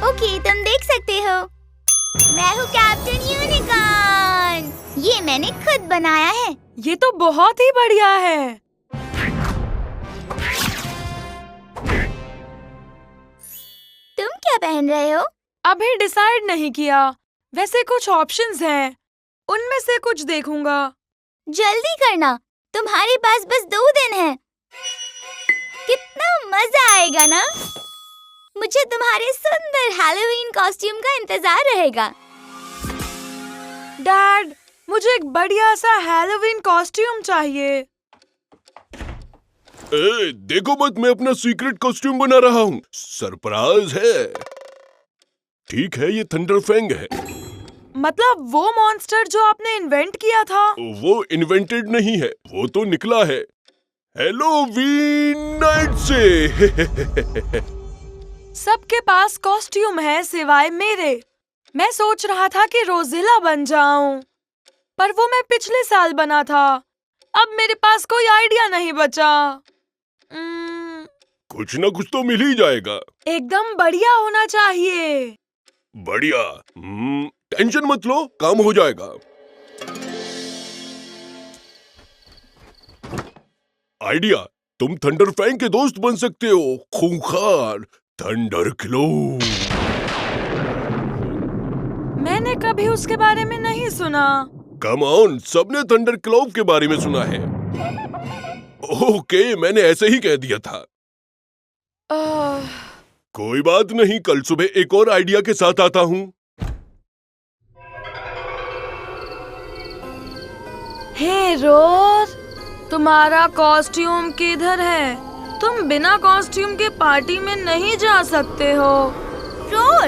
Okay, तुम देख सकते हो। मैं हूँ कैप्टन यूनिकॉर्न। ये मैंने खुद बनाया है। ये तो बहुत ही बढ़िया है। तुम क्या पहन रहे हो? अभी डिसाइड नहीं किया। वैसे कुछ ऑप्शंस हैं, उनमें से कुछ देखूंगा। जल्दी करना, तुम्हारे पास बस 2 दिन है। कितना मजा आएगा ना। मुझे तुम्हारे सुंदर हैलोवीन कॉस्ट्यूम का इंतजार रहेगा। डैड, मुझे एक बढ़िया सा हैलोवीन कॉस्ट्यूम चाहिए। देखो मत, मैं अपना सीक्रेट कॉस्ट्यूम बना रहा हूँ। सरप्राइज है। ठीक है, ये थंडरफैंग है। मतलब वो मॉन्स्टर जो आपने इन्वेंट किया था? वो इन्वेंटेड नहीं है, वो तो निकला है हैलोवीन नाइट से। सबके पास कॉस्ट्यूम है सिवाय मेरे। मैं सोच रहा था कि रोज़िला बन जाऊं, पर वो मैं पिछले साल बना था। अब मेरे पास कोई आइडिया नहीं बचा। कुछ ना कुछ तो मिल ही जाएगा। एकदम बढ़िया होना चाहिए। बढ़िया। टेंशन मत लो, काम हो जाएगा। आइडिया, तुम थंडरफैंग के दोस्त बन सकते हो। खूंखार थंडर क्लो। मैंने कभी उसके बारे में नहीं सुना। कम ऑन, सबने थंडर क्लोव के बारे में सुना है। ओके, मैंने ऐसे ही कह दिया था। कोई बात नहीं, कल सुबह एक और आइडिया के साथ आता हूँ। हे रोज, तुम्हारा कॉस्ट्यूम किधर है? तुम बिना कॉस्ट्यूम के पार्टी में नहीं जा सकते हो। रोर,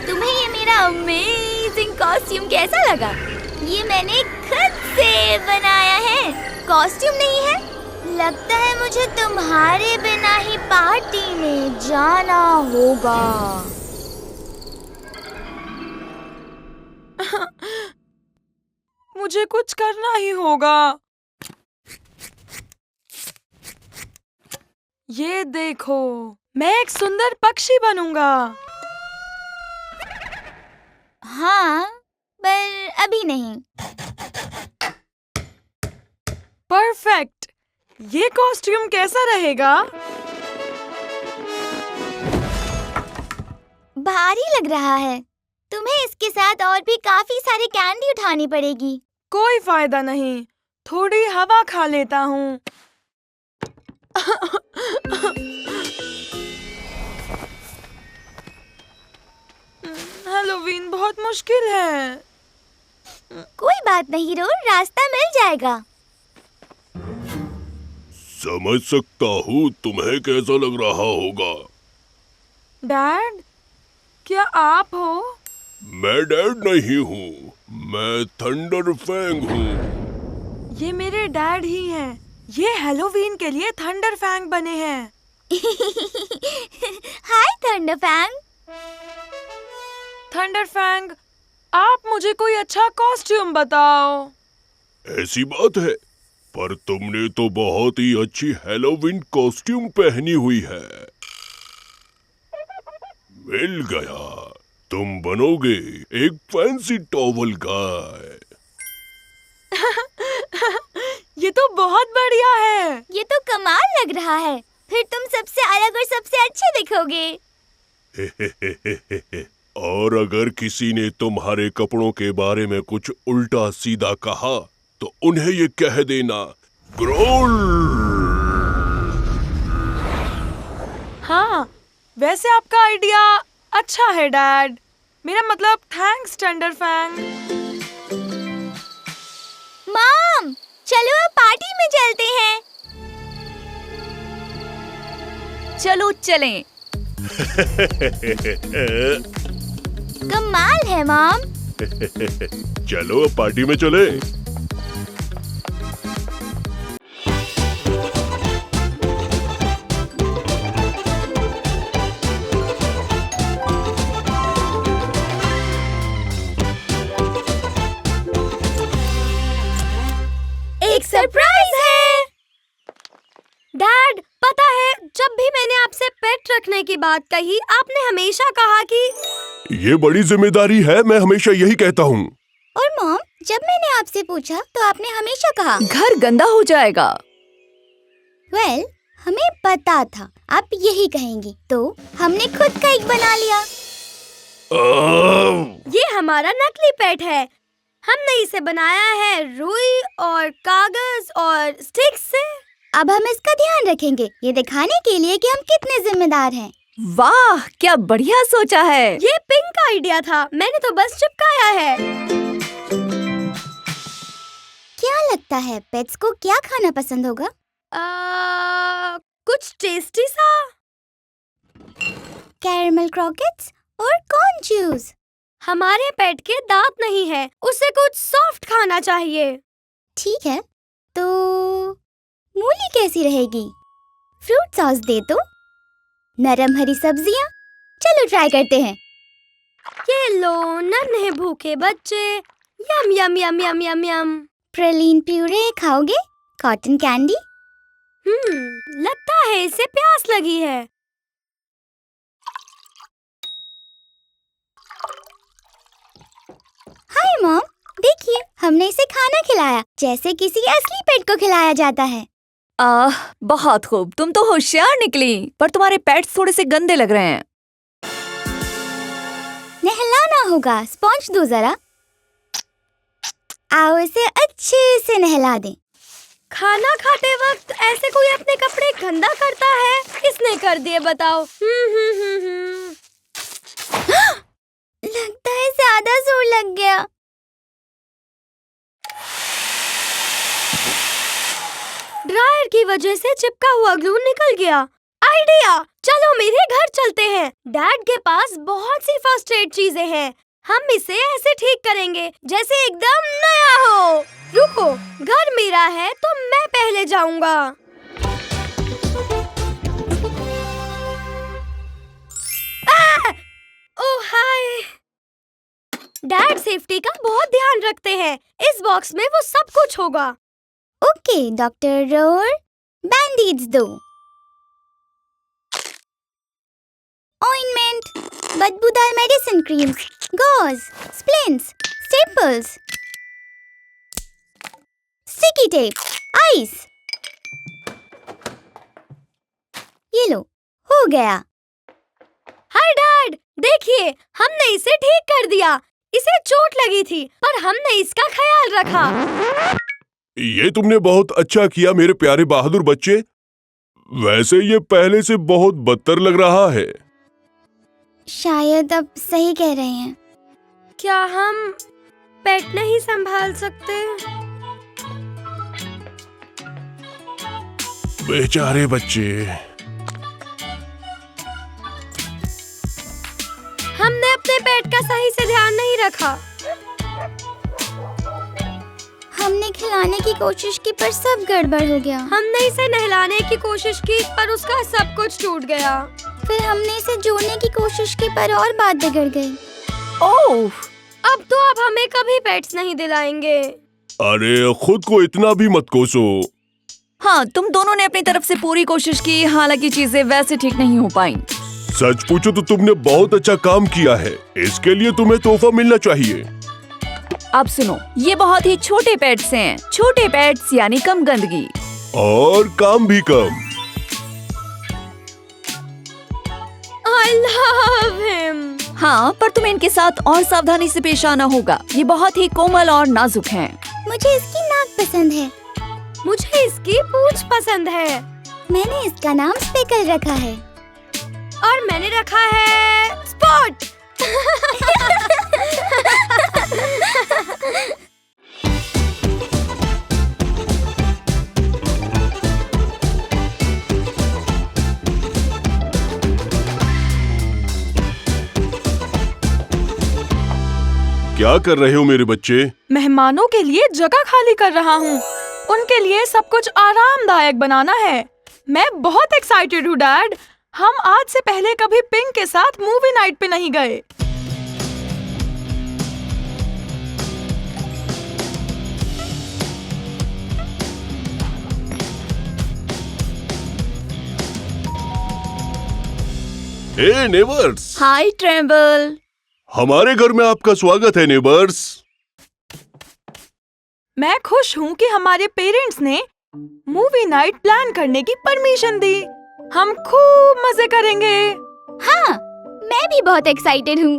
तुम्हें ये मेरा अमेजिंग कॉस्ट्यूम कैसा लगा? ये मैंने खुद से बनाया है। कॉस्ट्यूम नहीं है? लगता है मुझे तुम्हारे बिना ही पार्टी में जाना होगा। मुझे कुछ करना ही होगा। ये देखो, मैं एक सुंदर पक्षी बनूंगा। हाँ, पर अभी नहीं। परफेक्ट। ये कॉस्ट्यूम कैसा रहेगा? भारी लग रहा है। तुम्हें इसके साथ और भी काफी सारी कैंडी उठानी पड़ेगी। कोई फायदा नहीं, थोड़ी हवा खा लेता हूँ। हैलोवीन बहुत मुश्किल है। कोई बात नहीं रोर, रास्ता मिल जाएगा। समझ सकता हूँ तुम्हें कैसा लग रहा होगा। डैड, क्या आप हो? मैं डैड नहीं हूँ, मैं थंडरफैंग हूँ। ये मेरे डैड ही हैं। ये हैलोवीन के लिए थंडरफैंग बने हैं। हाय थंडरफैंग। थंडरफैंग, आप मुझे कोई अच्छा कॉस्ट्यूम बताओ। ऐसी बात है, पर तुमने तो बहुत ही अच्छी हैलोवीन कॉस्ट्यूम पहनी हुई है। मिल गया, तुम बनोगे एक फैंसी टॉवल गाय। ये तो बहुत बढ़िया है। ये तो कमाल लग रहा है। फिर तुम सबसे अलग और सबसे अच्छे दिखोगे। और अगर किसी ने तुम्हारे कपड़ों के बारे में कुछ उल्टा सीधा कहा तो उन्हें ये कह देना, ग्रोल। हाँ, वैसे आपका आइडिया अच्छा है डैड। मेरा मतलब थैंक्स थंडरफैंग। मॉम, चलो अब पार्टी में चलते हैं। चलो चलें। कमाल है मॉम। चलो अब पार्टी में चले। एक सरप्राइज है। डैड, पता है, जब भी मैंने आपसे पेट रखने की बात कही, आपने हमेशा कहा कि ये बड़ी जिम्मेदारी है, मैं हमेशा यही कहता हूँ। और मॉम, जब मैंने आपसे पूछा तो आपने हमेशा कहा घर गंदा हो जाएगा। वेल, हमें पता था आप यही कहेंगी, तो हमने खुद का एक बना लिया। ये हमारा नकली पेट है। हमने इसे बनाया है रुई और कागज और स्टिक्स से। अब हम इसका ध्यान रखेंगे, ये दिखाने के लिए कि हम कितने जिम्मेदार हैं। वाह, क्या बढ़िया सोचा है। ये पिंक आइडिया था, मैंने तो बस चिपकाया है। क्या लगता है पेट्स को क्या खाना पसंद होगा? कुछ टेस्टी सा। कैरमल क्रॉकेट्स और कॉर्न च्यूज। हमारे पेट के दांत नहीं है, उसे कुछ सॉफ्ट खाना चाहिए। ठीक है, तो मूली कैसी रहेगी? फ्रूट सॉस दे तो। नरम हरी सब्जियां, चलो ट्राई करते हैं। ये लो नन्हे भूखे बच्चे, यम यम यम यम यम यम। प्रेलीन प्यूरे खाओगे? Cotton candy? लगता है इसे प्यास लगी है। हाय मॉम, देखिए हमने इसे खाना खिलाया जैसे किसी असली पेट को खिलाया जाता है। बहुत खूब, तुम तो होशियार निकली। पर तुम्हारे पेट्स थोड़े से गंदे लग रहे हैं। नहलाना होगा, स्पॉन्ज दो जरा। आओ इसे अच्छे से नहला दें। खाना खाते वक्त ऐसे कोई अपने कपड़े गंदा करता है? किसने कर दिए बताओ? लगता है ज्यादा जोर लग गया। ड्रायर की वजह से चिपका हुआ ग्लू निकल गया। आइडिया, चलो मेरे घर चलते हैं। डैड के पास बहुत सी फर्स्ट एड चीजें हैं। हम इसे ऐसे ठीक करेंगे जैसे एकदम नया हो। रुको, घर मेरा है तो मैं पहले जाऊंगा। ओह हाय। डैड सेफ्टी का बहुत ध्यान रखते हैं। इस बॉक्स में वो सब कुछ होगा। ओके डॉक्टर रोर, बैंडेड्स दो। ऑइंटमेंट, बदबूदार medicine creams, gauze, splints, staples, sticky tape, ice. ये लो, हो गया। हाय डैड, देखिए हमने इसे ठीक कर दिया। इसे चोट लगी थी पर हमने इसका ख्याल रखा। ये तुमने बहुत अच्छा किया मेरे प्यारे बहादुर बच्चे। वैसे ये पहले से बहुत बदतर लग रहा है। शायद अब सही कह रहे हैं। क्या हम पेट नहीं संभाल सकते? बेचारे बच्चे। हमने अपने पेट का सही से ध्यान नहीं रखा। हमने खिलाने की कोशिश की पर सब गड़बड़ हो गया। हमने इसे नहलाने की कोशिश की पर उसका सब कुछ टूट गया। फिर हमने इसे जोड़ने की कोशिश की पर और बात बिगड़ गई। ओह, अब तो आप हमें कभी पेट्स नहीं दिलाएंगे। अरे खुद को इतना भी मत कोसो। हाँ, तुम दोनों ने अपनी तरफ से पूरी कोशिश की, हालांकि चीजें वैसे ठीक नहीं हो पाई। सच पूछो तो तुमने बहुत अच्छा काम किया है। इसके लिए तुम्हें तोहफा मिलना चाहिए। अब सुनो, ये बहुत ही छोटे पेट्स हैं। छोटे पेट्स यानी कम गंदगी और काम भी कम। I love him। हाँ, पर तुम्हें इनके साथ और सावधानी से पेश आना होगा। ये बहुत ही कोमल और नाजुक हैं। मुझे इसकी नाक पसंद है। मुझे इसकी पूंछ पसंद है। मैंने इसका नाम स्पेकल रखा है। और मैंने रखा है स्पॉट। क्या कर रहे हो मेरे बच्चे? मेहमानों के लिए जगह खाली कर रहा हूँ। उनके लिए सब कुछ आरामदायक बनाना है। मैं बहुत एक्साइटेड हूँ डैड। हम आज से पहले कभी पिंक के साथ मूवी नाइट पे नहीं गए। हे नेबर्स। हाय ट्रेम्बल। हमारे घर में आपका स्वागत है नेबर्स। मैं खुश हूँ कि हमारे पेरेंट्स ने मूवी नाइट प्लान करने की परमिशन दी। हम खूब मजे करेंगे। हाँ, मैं भी बहुत एक्साइटेड हूँ।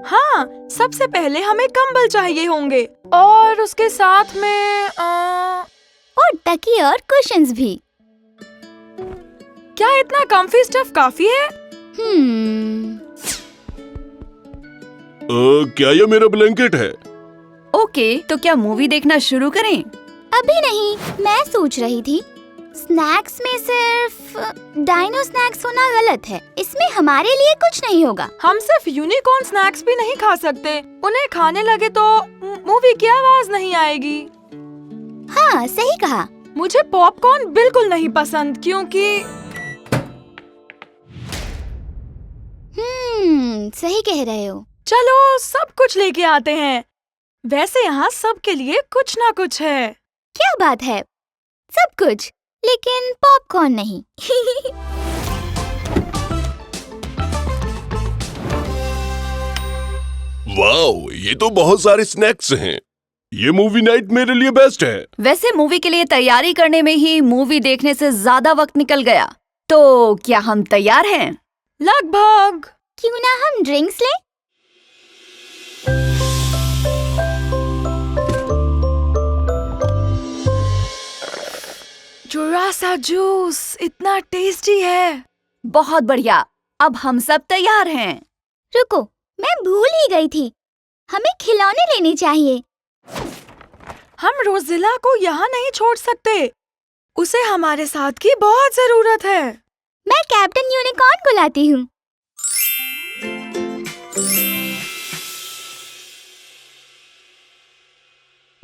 हाँ, सबसे पहले हमें कंबल चाहिए होंगे और उसके साथ में और तकिए और कुशन्स भी। क्या इतना कम्फी स्टफ काफी है? क्या ये मेरा ब्लैंकेट है? ओके, तो क्या मूवी देखना शुरू करें? अभी नहीं, मैं सोच रही थी स्नैक्स में सिर्फ डाइनो स्नैक्स होना गलत है। इसमें हमारे लिए कुछ नहीं होगा। हम सिर्फ यूनिकॉर्न स्नैक्स भी नहीं खा सकते। उन्हें खाने लगे तो मूवी की आवाज नहीं आएगी। हाँ, सही कहा। मुझे पॉपकॉर्न बिल्कुल नहीं पसंद क्योंकि सही कह रहे हो। चलो सब कुछ लेके आते हैं। वैसे यहाँ सबके लिए कुछ ना कुछ है। क्या बात है, सब कुछ, लेकिन पॉपकॉर्न नहीं। वाओ, ये तो बहुत सारे स्नैक्स हैं। ये मूवी नाइट मेरे लिए बेस्ट है। वैसे मूवी के लिए तैयारी करने में ही मूवी देखने से ज्यादा वक्त निकल गया। तो क्या हम तैयार हैं? लगभग। क्यों ना हम ड्रिंक्स लें? जुरासा जूस इतना टेस्टी है। बहुत बढ़िया, अब हम सब तैयार हैं। रुको, मैं भूल ही गई थी। हमें खिलौने लेने चाहिए। हम रोजिला को यहाँ नहीं छोड़ सकते। उसे हमारे साथ की बहुत जरूरत है। मैं कैप्टन यूनिकॉर्न को लाती हूँ।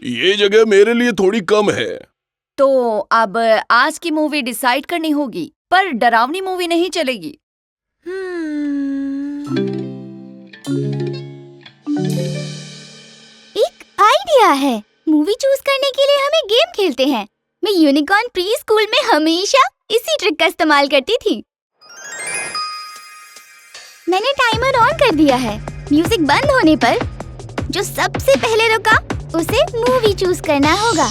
ये जगह मेरे लिए थोड़ी कम है। तो अब आज की मूवी डिसाइड करनी होगी, पर डरावनी मूवी नहीं चलेगी। एक आइडिया है। मूवी चूज करने के लिए हमें गेम खेलते हैं। मैं यूनिकॉर्न प्री स्कूल में हमेशा इसी ट्रिक का इस्तेमाल करती थी। मैंने टाइमर ऑन कर दिया है। म्यूजिक बंद होने पर जो सबसे पहले रुका उसे मूवी चूज करना होगा।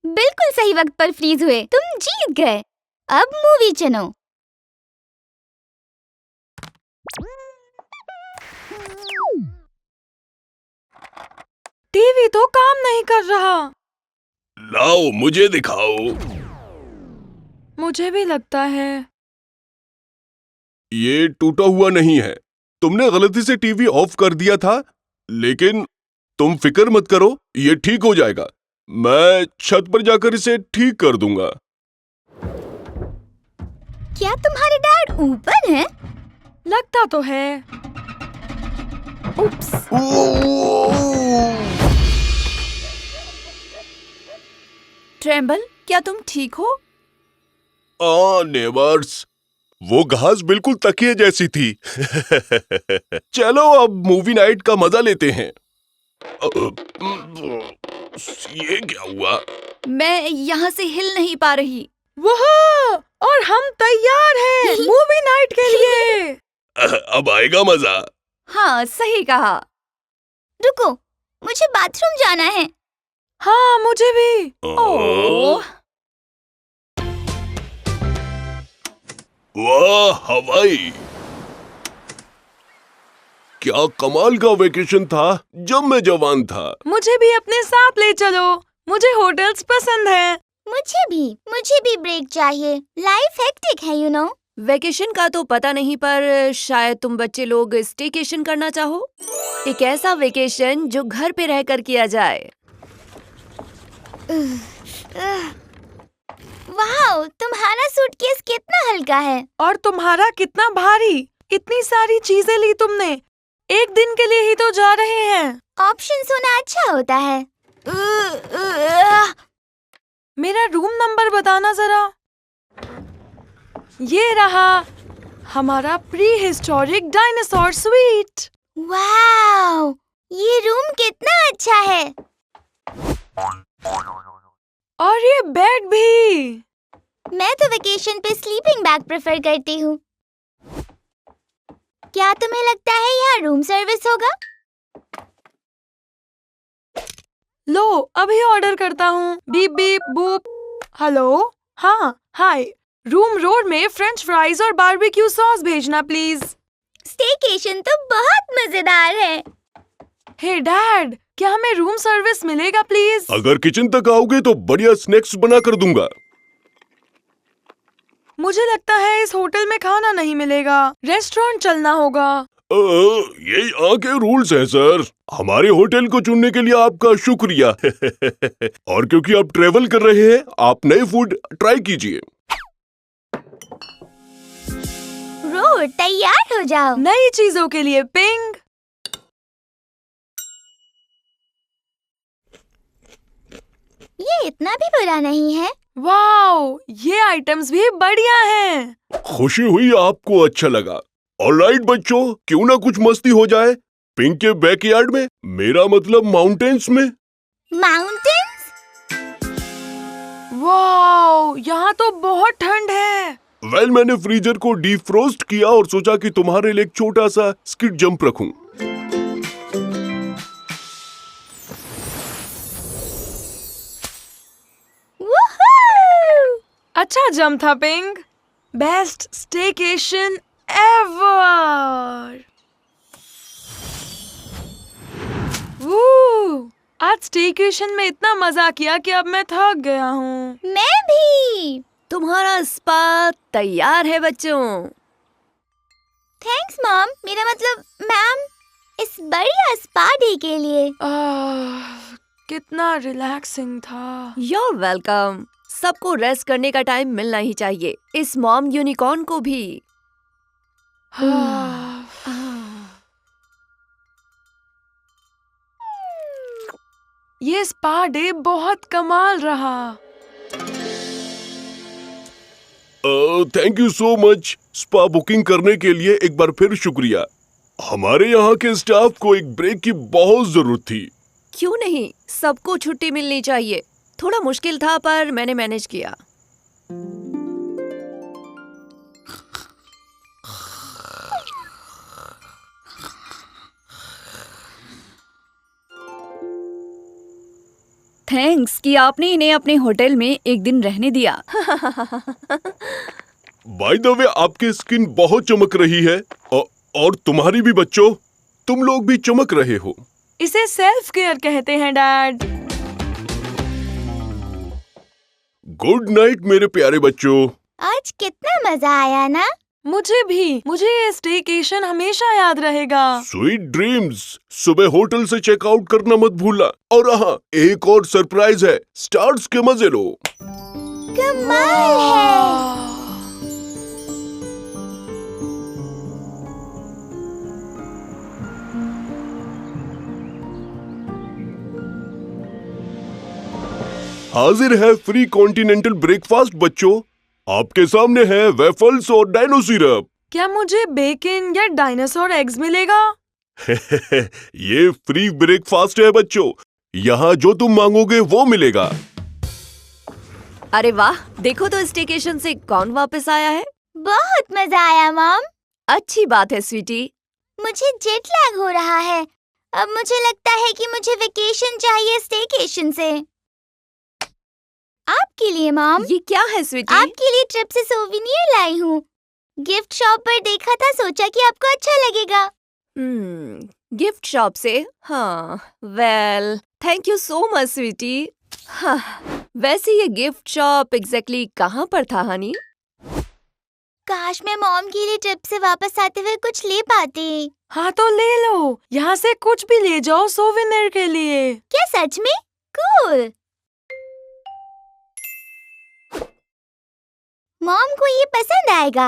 बिल्कुल सही वक्त पर फ्रीज हुए। तुम जीत गए। अब मूवी चुनो। टीवी तो काम नहीं कर रहा। लाओ मुझे दिखाओ। मुझे भी लगता है। ये टूटा हुआ नहीं है। तुमने गलती से टीवी ऑफ कर दिया था, लेकिन तुम फिक्र मत करो, ये ठीक हो जाएगा। मैं छत पर जाकर इसे ठीक कर दूंगा। क्या तुम्हारे डैड ऊपर हैं? लगता तो है। उप्स। ट्रेम्बल, क्या तुम ठीक हो? नेबर्स, वो घास बिल्कुल तकिए जैसी थी। चलो अब मूवी नाइट का मजा लेते हैं। ये क्या हुआ? मैं यहाँ से हिल नहीं पा रही। वाह! और हम तैयार हैं मूवी नाइट के लिए। अब आएगा मजा। हाँ, सही कहा। रुको, मुझे बाथरूम जाना है। हाँ, मुझे भी। ओह, वाह हवाई! क्या कमाल का वेकेशन था जब मैं जवान था। मुझे भी अपने साथ ले चलो। मुझे होटल्स पसंद हैं। मुझे भी ब्रेक चाहिए। लाइफ हेक्टिक है, यू नो। वेकेशन का तो पता नहीं, पर शायद तुम बच्चे लोग स्टेकेशन करना चाहो। एक ऐसा वेकेशन जो घर पे रहकर किया जाए। वाह, तुम्हारा सूटकेस कितना हल्का है। और तुम्हारा कितना भारी। इतनी सारी चीजें ली तुमने। एक दिन के लिए ही तो जा रहे हैं। ऑप्शंस होना अच्छा होता है। मेरा रूम नंबर बताना जरा। ये रहा हमारा प्री हिस्टोरिक डायनासोर स्वीट। वाह, ये रूम कितना अच्छा है। और ये बेड भी। मैं तो वेकेशन पे स्लीपिंग बैग प्रेफर करती हूँ। क्या तुम्हें लगता है यहाँ रूम सर्विस होगा? लो अभी ऑर्डर करता हूँ। Beep beep boop. हेलो, हाँ हाय। रूम रोड में फ्रेंच फ्राइज और बारबेक्यू सॉस भेजना प्लीज। स्टेकेशन तो बहुत मजेदार है। हे डैड, क्या हमें रूम सर्विस मिलेगा प्लीज? अगर किचन तक आओगे तो बढ़िया स्नैक्स बना कर दूंगा। मुझे लगता है इस होटल में खाना नहीं मिलेगा, रेस्टोरेंट चलना होगा। ये यहाँ के रूल्स हैं सर। हमारे होटल को चुनने के लिए आपका शुक्रिया। और क्योंकि आप ट्रेवल कर रहे हैं, आप नए फूड ट्राई कीजिए। रोड तैयार हो जाओ। नई चीजों के लिए पिंग। ये इतना भी बुरा नहीं है। वाओ, ये आइटम्स भी बढ़िया हैं। खुशी हुई आपको अच्छा लगा। ऑलराइट बच्चों, क्यों ना कुछ मस्ती हो जाए पिंक के बैकयार्ड में, मेरा मतलब माउंटेन्स में। माउंटेन्स? वाओ, यहाँ तो बहुत ठंड है। मैंने फ्रीजर को डीफ्रोस्ट किया और सोचा कि तुम्हारे लिए एक छोटा सा स्किड जंप रखूं। अच्छा जंप था पिंग। Best staycation ever. आज स्टेकेशन में इतना मजा किया कि अब मैं थक गया हूँ। मैं भी। तुम्हारा स्पा तैयार है बच्चों। थैंक्स मॉम, मेरा मतलब मैम, इस बढ़िया स्पा डे के लिए। कितना रिलैक्सिंग था। You're welcome. सबको रेस्ट करने का टाइम मिलना ही चाहिए, इस मॉम यूनिकॉर्न को भी। ये स्पा डे बहुत कमाल रहा। Thank you so much. Spa booking करने के लिए एक बार फिर शुक्रिया। हमारे यहाँ के स्टाफ को एक ब्रेक की बहुत जरूरत थी। क्यों नहीं, सबको छुट्टी मिलनी चाहिए। थोड़ा मुश्किल था पर मैंने मैनेज किया। थैंक्स कि आपने इन्हें अपने होटल में एक दिन रहने दिया। बाय द वे, आपकी स्किन बहुत चमक रही है और तुम्हारी भी बच्चों, तुम लोग भी चमक रहे हो। इसे सेल्फ केयर कहते हैं डैड। गुड नाइट मेरे प्यारे बच्चों। आज कितना मजा आया ना। मुझे भी। मुझे ये स्टेकेशन हमेशा याद रहेगा। Sweet dreams. सुबह होटल से चेकआउट करना मत भूलना। और हाँ, एक और सरप्राइज है, स्टार्स के मजे लो। कमाल है। हाजिर है फ्री कॉन्टिनेंटल ब्रेकफास्ट बच्चों। आपके सामने है वेफल्स और डायनो सिरप। क्या मुझे बेकन या डायनासोर एग्स मिलेगा? ये फ्री ब्रेकफास्ट है बच्चों। यहाँ जो तुम मांगोगे वो मिलेगा। अरे वाह, देखो तो स्टेकेशन से कौन वापस आया है। बहुत मजा आया मॉम। अच्छी बात है स्वीटी। मुझे जेट लैग हो रहा है। अब मुझे लगता है कि मुझे वेकेशन चाहिए स्टेकेशन से। आपके लिए मॉम। ये क्या है स्वीटी? आपके लिए ट्रिप से सोविनियर लाई हूँ। गिफ्ट शॉप पर देखा था, सोचा कि आपको अच्छा लगेगा। गिफ्ट शॉप से? हाँ, well thank you so much sweetie. हाँ, वैसे ये गिफ्ट शॉप एग्जैक्टली कहाँ पर था हनी? काश मैं मॉम के लिए ट्रिप से वापस आते हुए कुछ ले पाती। हाँ तो ले लो, यहाँ से कुछ भी ले जाओ सोवेनियर के लिए। क्या सच में? कूल। मॉम को ये पसंद आएगा।